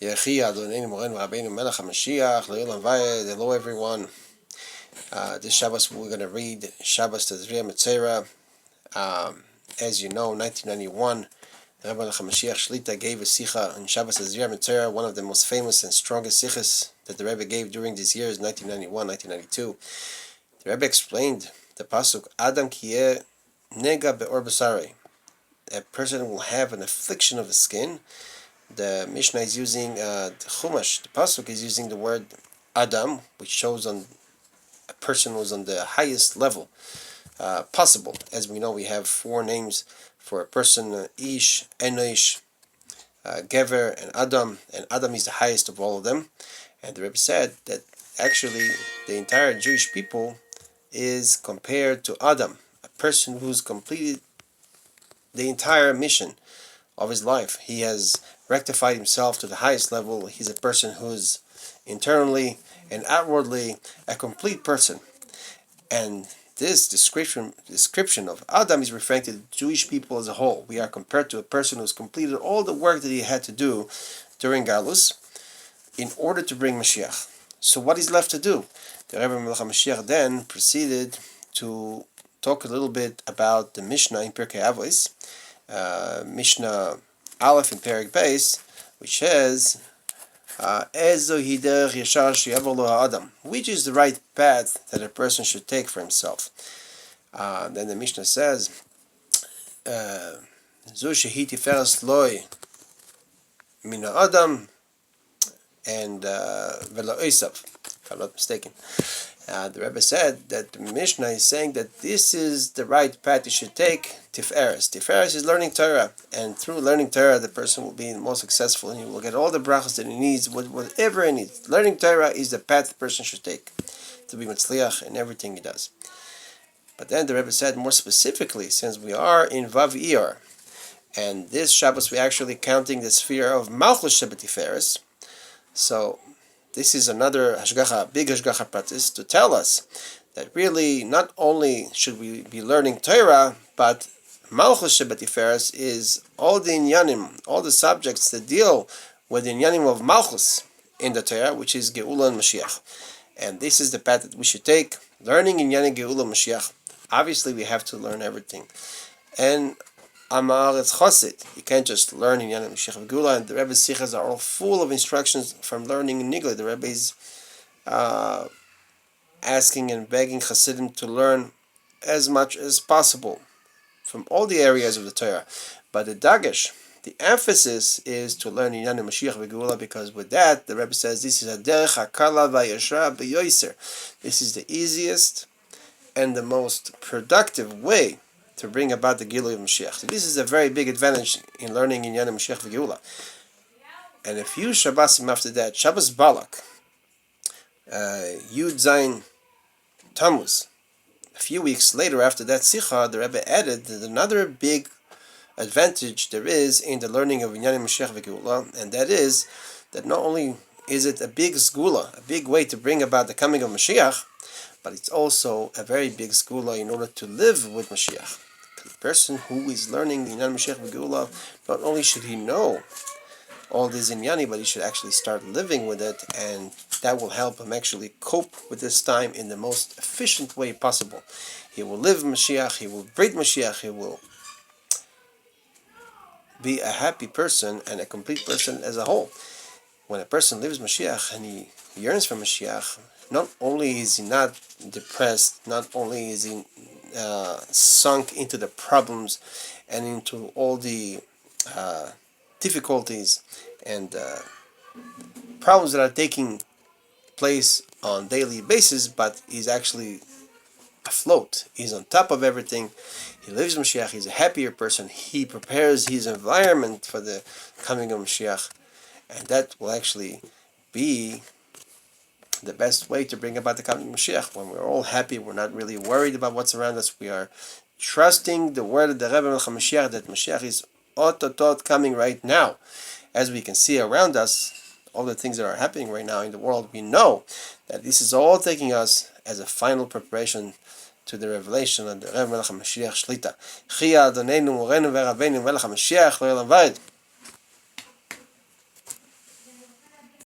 Adoנינו, מורינו, ורבינו, המשיח, לעולם. Hello everyone. This Shabbos we're going to read Shabbos Tazria-ametzora. As you know, 1991, the Rebbe Mashiach Shlita gave a sicha on Shabbos Tazria-ametzora, one of the most famous and strongest sichas that the Rebbe gave during these years, 1991, 1992. The Rebbe explained the pasuk, Adam kiyeh nega be'or basari. A person will have an affliction of the skin. The Mishnah is using, the Chumash, the pasuk is using the word Adam, which shows on a person who's on the highest level possible. As we know, we have four names for a person: Ish, Enosh, Gever, and Adam is the highest of all of them. And the Rebbe said that actually the entire Jewish people is compared to Adam, a person who's completed the entire mission of his life. He has rectified himself to the highest level. He's a person who's internally and outwardly a complete person. And this description of Adam is referring to the Jewish people as a whole. We are compared to a person who's completed all the work that he had to do during Galus in order to bring Mashiach. So what is left to do? The Rebbe Mashiach then proceeded to talk a little bit about the Mishnah in Pirkei Avos, Mishnah Aleph in Perek Beis, which says, which is the right path that a person should take for himself. Then the Mishnah says, Zu shehi tiferes loy mina Adam and velo Esav, if I'm not mistaken. The Rebbe said that the Mishnah is saying that this is the right path you should take. Tiferes. Tiferes is learning Torah, and through learning Torah, the person will be more successful, and he will get all the brachas that he needs, whatever he needs. Learning Torah is the path the person should take to be matzliach in everything he does. But then the Rebbe said more specifically, since we are in Vav Iyar, and this Shabbos we're actually counting the sphere of malchus Tiferes, so this is another hashgacha, big hashgacha pratis, to tell us that really not only should we be learning Torah, but malchus Tiferes is all the inyanim, all the subjects that deal with the inyanim of malchus in the Torah, which is Geula and Mashiach. And this is the path that we should take, learning inyanim Geula and Mashiach. Obviously, we have to learn everything. And Amar it's Chosid. You can't just learn in Yana Mashiach Geula, and the Rebbe's sichas are all full of instructions from learning in Nigla. The Rebbe is asking and begging Hasidim to learn as much as possible from all the areas of the Torah. But the Dagesh, the emphasis is to learn in Yana Mashiach Geula, because with that, the Rebbe says this is a derech hakala vayashra beyoser. This is the easiest and the most productive way to bring about the Gilui of Mashiach. So this is a very big advantage in learning in Yana Mashiach Geula. And a few Shabbosim after that, Shabbos Balak, Yud Zayin Tammuz, a few weeks later after that Sicha, the Rebbe added that another big advantage there is in the learning of Yana Mashiach Geula, and that is that not only is it a big segula, a big way to bring about the coming of Mashiach, but it's also a very big segula in order to live with Mashiach. The person who is learning Inyan Mashiach Geula, not only should he know all this inyani, but he should actually start living with it, and that will help him actually cope with this time in the most efficient way possible. He will live Mashiach, he will breed Mashiach, he will be a happy person and a complete person as a whole. When a person lives Mashiach and he yearns for Mashiach, not only is he not depressed, not only is he sunk into the problems and into all the difficulties and problems that are taking place on a daily basis, but he's actually afloat. He's on top of everything. He lives Mashiach. He's a happier person. He prepares his environment for the coming of Mashiach, and that will actually be the best way to bring about the coming of Mashiach. When we're all happy, we're not really worried about what's around us. We are trusting the word of the Rebbe Mashiach that Mashiach is otot coming right now. As we can see around us, all the things that are happening right now in the world, we know that this is all taking us as a final preparation to the revelation of the Rebbe Mashiach Shlita. Adoniנו, moriנו, ורבינו, המשיח, לעולם.